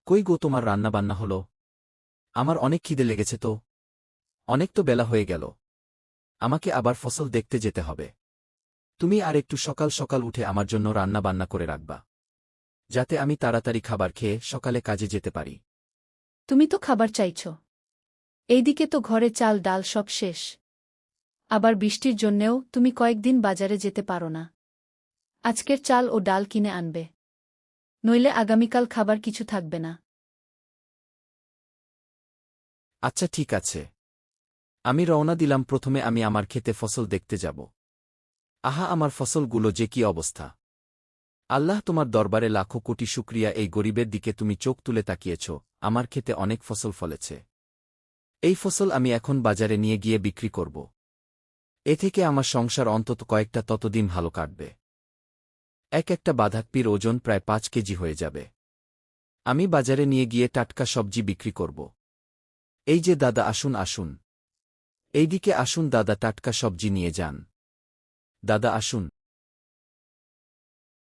কই গো, তোমার রান্নাবান্না হলো? আমার অনেক খিদে লেগেছে তো। অনেক তো বেলা হয়ে গেল। আমাকে আবার ফসল দেখতে যেতে হবে। তুমি আর একটু সকাল সকাল উঠে আমার জন্য রান্না বান্না করে রাখবা, যাতে আমি তাড়াতাড়ি খাবার খেয়ে সকালে কাজে যেতে পারি। তুমি তো খাবার চাইছ। এইদিকে তো ঘরে চাল ডাল সব শেষ। আবার বৃষ্টির জন্যেও তুমি কয়েকদিন বাজারে যেতে পারো না। আজকের চাল ও ডাল কিনে আনবে, নইলে আগামীকাল খাবার কিছু থাকবে না। আচ্ছা ঠিক আছে, আমি রওনা দিলাম। প্রথমে আমি আমার ক্ষেতে ফসল দেখতে যাব। আহা, আমার ফসলগুলো যে কি অবস্থা! আল্লাহ, তোমার দরবারে লাখো কোটি শুকরিয়া, এই গরিবের দিকে তুমি চোখ তুলে তাকিয়েছ। আমার ক্ষেতে অনেক ফসল ফলেছে। এই ফসল আমি এখন বাজারে নিয়ে গিয়ে বিক্রি করব। এ থেকে আমার সংসার অন্তত কয়েকটা ততদিন ভালো কাটবে। এক একটা বাঁধাকপির ওজন প্রায় 5 কেজি হয়ে যাবে। আমি বাজারে নিয়ে গিয়ে টাটকা সবজি বিক্রি করব। এই যে দাদা, আসুন আসুন। এইদিকে আসুন দাদা, টাটকা সবজি নিয়ে যান। দাদা আসুন।